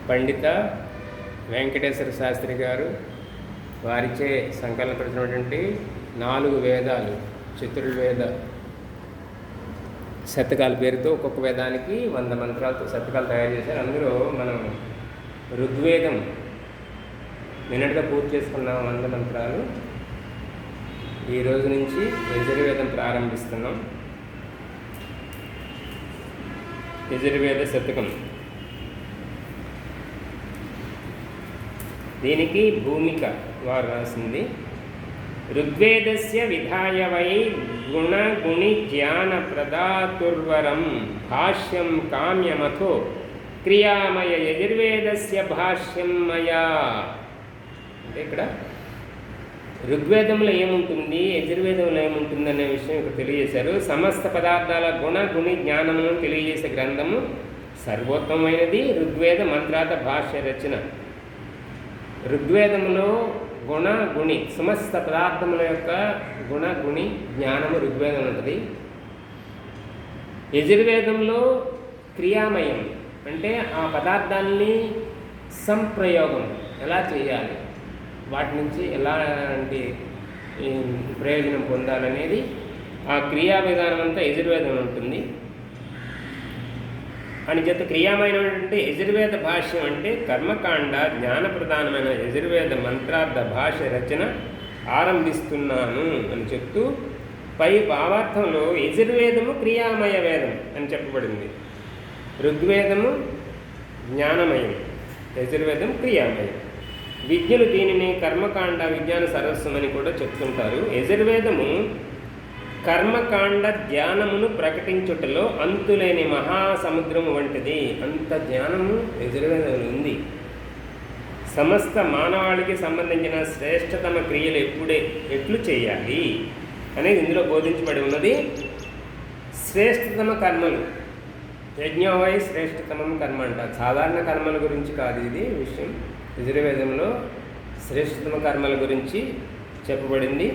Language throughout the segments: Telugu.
పండిత వెంకటేశ్వర శాస్త్రి గారు వారిచే సంకల్పించినటువంటి 4 వేదాలు, చతుర్వేద శతకాల పేరుతో ఒక్కొక్క వేదానికి 100 మంత్రాలతో శతకాలు తయారు చేశారు. అందులో మనం ఋగ్వేదం నిన్నటిగా పూర్తి చేసుకున్నాం 100 మంత్రాలు. ఈ రోజు నుంచి యజుర్వేదం ప్రారంభిస్తున్నాం. యజుర్వేద శతకం. దీనికి భూమిక వారు రాసింది. ఋగ్వేదస్య విధాయ వై గుణగుణి జ్ఞాన ప్రదాతుర్వరం భాష్యం కామ్యమథో క్రియామయ యజుర్వేదస్య భాష్యం మయా. అంటే ఇక్కడ ఋగ్వేదంలో ఏముంటుంది, యజుర్వేదంలో ఏముంటుంది అనే విషయం ఇక్కడ తెలియజేశారు. సమస్త పదార్థాల గుణగుణి జ్ఞానమును తెలియజేసే గ్రంథము సర్వోత్తమైనది ఋగ్వేద మంత్రార్థ భాష్య రచన. ఋగ్వేదంలో గుణ గుణి సమస్త పదార్థముల యొక్క గుణగుణి జ్ఞానము ఋగ్వేదం ఉంటుంది. యజుర్వేదంలో క్రియామయం అంటే ఆ పదార్థాన్ని సంప్రయోగం ఎలా చేయాలి, వాటి నుంచి ఎలాంటి ప్రయోజనం పొందాలనేది ఆ క్రియా విధానం అంతా యజుర్వేదం ఉంటుంది. అని చేత క్రియామైనటువంటి యజుర్వేద భాష్యం అంటే కర్మకాండ జ్ఞానప్రధానమైన యజుర్వేద మంత్రార్థ భాష రచన ఆరంభిస్తున్నాను అని చెప్తూ పై భావార్థంలో యజుర్వేదము క్రియామయ వేదం అని చెప్పబడింది. ఋగ్వేదము జ్ఞానమయం, యజుర్వేదం క్రియామయం. విద్యలు దీనిని కర్మకాండ విజ్ఞాన సరస్వం అని కూడా చెప్తుంటారు. యజుర్వేదము కర్మకాండ ధ్యానమును ప్రకటించుటలో అంతులేని మహాసముద్రము వంటిది. అంత ధ్యానము యజుర్వేదంలో ఉంది. సమస్త మానవాళికి సంబంధించిన శ్రేష్టతమ క్రియలు ఎట్లు చేయాలి అనేది ఇందులో బోధించబడి ఉన్నది. శ్రేష్టతమ కర్మలు, యజ్ఞోవై శ్రేష్టతమం కర్మ అంటారు. సాధారణ కర్మల గురించి కాదు ఇది విషయం. యజుర్వేదంలో శ్రేష్టతమ కర్మల గురించి చెప్పబడింది.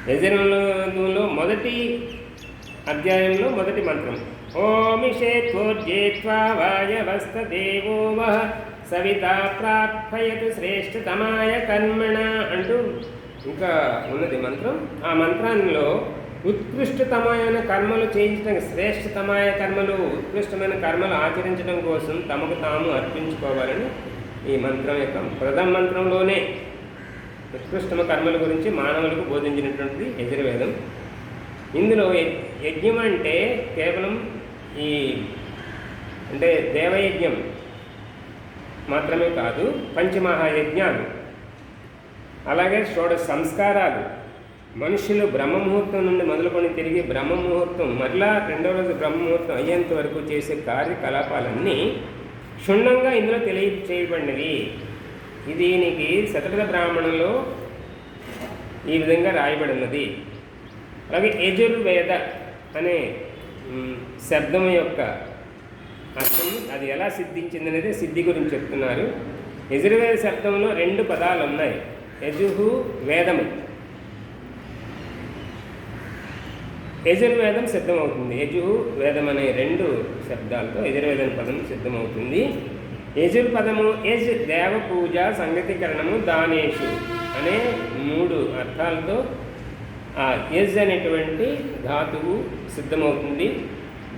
యజుర్వేదంలో మొదటి అధ్యాయంలో మొదటి మంత్రం ఓమిషేత్వోర్జేత్వా వాయవస్తదేవో వః సవితా ప్రాప్యతు శ్రేష్టతమాయ కర్మణ అంటూ ఇంకా ఉన్నది మంత్రం. ఆ మంత్రంలో ఉత్కృష్టతమైన కర్మలు చేయించడం, శ్రేష్టతమాయ కర్మలు, ఉత్కృష్టమైన కర్మలు ఆచరించడం కోసం తమకు తాము అర్పించుకోవాలని ఈ మంత్రం యొక్క ప్రథమ మంత్రంలోనే ఉత్కృష్టమ కర్మల గురించి మానవులకు బోధించినటువంటిది యజుర్వేదం. ఇందులో యజ్ఞం అంటే కేవలం అంటే దేవయజ్ఞం మాత్రమే కాదు, పంచమహాయజ్ఞాలు, అలాగే షోడశ సంస్కారాలు, మనుషులు బ్రహ్మముహూర్తం నుండి మొదలుకొని తిరిగి బ్రహ్మముహూర్తం మరలా రెండవ రోజు బ్రహ్మముహూర్తం అయ్యేంత వరకు చేసే కార్యకలాపాలన్నీ క్షుణ్ణంగా ఇందులో తెలియచేయబడినవి. దీనికి శతపథ బ్రాహ్మణంలో ఈ విధంగా రాయబడి ఉన్నది. అలాగే యజుర్వేద అనే శబ్దం యొక్క అర్థం అది ఎలా సిద్ధించింది అనేది సిద్ధి గురించి చెప్తున్నారు. యజుర్వేద శబ్దంలో 2 పదాలు ఉన్నాయి. యజుహు వేదము, యజుర్వేదం సిద్ధమవుతుంది. యజుహు వేదం అనే 2 శబ్దాలతో యజుర్వేదం పదం సిద్ధమవుతుంది. యజుర్ పదము యజ్ దేవ పూజ సంగతీకరణము దానేషు అనే 3 అర్థాలతో ఆ యజ్ అనేటువంటి ధాతువు సిద్ధమవుతుంది.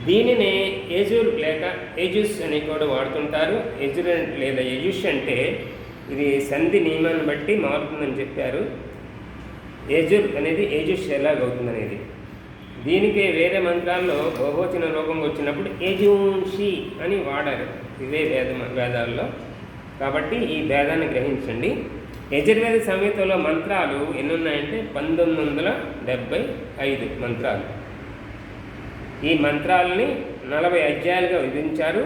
దీనినే యజుర్ లేక యజుస్ అని కూడా వాడుతుంటారు. యజుర్ లేదా యజుష్ అంటే ఇది సంధి నియమాన్ని బట్టి మారుతుందని చెప్పారు. యజుర్ అనేది యజుష్ ఎలాగవుతుందనేది. దీనికి వేరే మంత్రాల్లో బహువచన రూపం వచ్చినప్పుడు యజుషి అని వాడారు ఇవే వేదాల్లో. కాబట్టి ఈ భేదాన్ని గ్రహించండి. యజుర్వేద సంహితలో మంత్రాలు ఎన్ని ఉన్నాయంటే 1975 మంత్రాలు. ఈ మంత్రాలని 40 అధ్యాయాలుగా విభజించారు.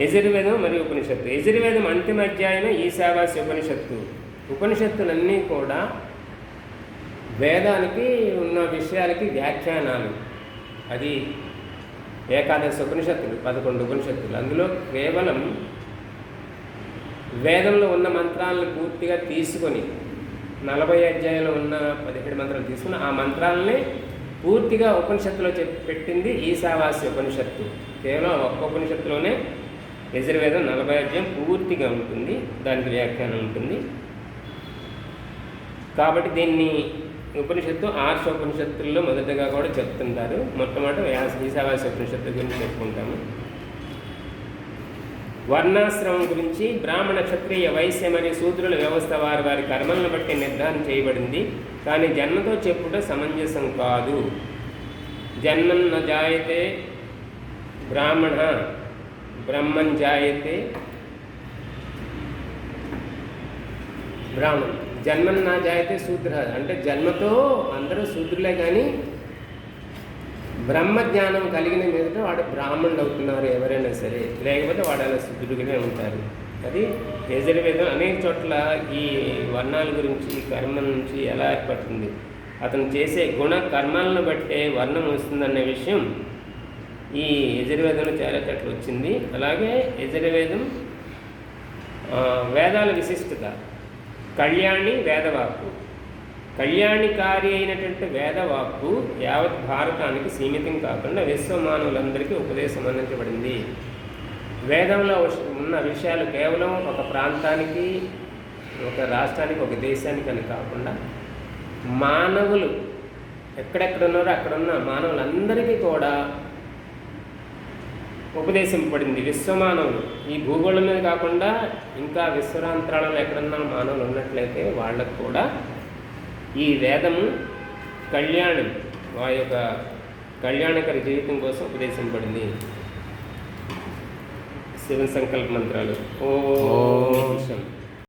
యజుర్వేదం మరియు ఉపనిషత్తు. యజుర్వేదం అంతిమ అధ్యాయం ఈశావాస్య ఉపనిషత్తు. ఉపనిషత్తులన్నీ కూడా వేదానికి ఉన్న విషయాలకి వ్యాఖ్యానాలు. అది ఏకాదశ ఉపనిషత్తులు, 11 ఉపనిషత్తులు. అందులో కేవలం వేదంలో ఉన్న మంత్రాలను పూర్తిగా తీసుకొని 40 అధ్యాయంలో ఉన్న 17 మంత్రాలు తీసుకుని ఆ మంత్రాలని పూర్తిగా ఉపనిషత్తులో పెట్టింది ఈశావాస్య ఉపనిషత్తు. కేవలం ఒక్క ఉపనిషత్తులోనే యజుర్వేదం 40 అధ్యాయం పూర్తిగా ఉంటుంది, దానికి వ్యాఖ్యానం ఉంటుంది. కాబట్టి దీన్ని ఉపనిషత్తు ఆర్షోపనిషత్తుల్లో మొదటగా కూడా చెప్తుంటారు. మొట్టమొదటి ఈశావాస్య ఉపనిషత్తు గురించి చెప్పుకుంటాము. వర్ణాశ్రమం గురించి బ్రాహ్మణ, క్షత్రియ, వైశ్య మరియు శూద్రుల వ్యవస్థ వారి వారి కర్మలను బట్టి నిర్ధారణ చేయబడింది. కానీ జన్మతో చెప్పుట సమంజసం కాదు. జన్మన్న జాయతే బ్రాహ్మణ బ్రహ్మన్ జాయతే బ్రాహ్మణ్, జన్మన్ నా జాయతే శూద్ర. అంటే జన్మతో అందరూ శూద్రులే, కానీ బ్రహ్మజ్ఞానం కలిగిన మీదట వాడు బ్రాహ్మణుడు అవుతున్నారు ఎవరైనా సరే, లేకపోతే వాడు అలా శూద్రుడిగానే ఉంటారు. అది యజుర్వేదం అనేక చోట్ల ఈ వర్ణాల గురించి, కర్మ నుంచి ఎలా ఏర్పడుతుంది, అతను చేసే గుణ కర్మలను బట్టే వర్ణం వస్తుందనే విషయం ఈ యజుర్వేదంలో చాలా చోట్ల వచ్చింది. అలాగే యజుర్వేదం వేదాల విశిష్టత. కళ్యాణి వేదవాక్కు, కళ్యాణికారి అయినటువంటి వేదవాక్కు యావత్ భారతానికి సీమితం కాకుండా విశ్వమానవులందరికీ ఉపదేశం అందించబడింది. వేదంలో ఉన్న విషయాలు కేవలం ఒక ప్రాంతానికి, ఒక రాష్ట్రానికి, ఒక దేశానికి అని కాకుండా మానవులు ఎక్కడెక్కడ ఉన్నారో అక్కడున్న మానవులందరికీ కూడా ఉపదేశింపబడింది. విశ్వమానవులు ఈ భూగోళం మీద కాకుండా ఇంకా విశ్వరాంతరాలలో ఎక్కడన్నా మానవులు ఉన్నట్లయితే వాళ్ళకు కూడా ఈ వేదము కళ్యాణం, వారి యొక్క కళ్యాణకర జీవితం కోసం ఉపదేశింపబడింది. శివ సంకల్ప మంత్రాలు. ఓం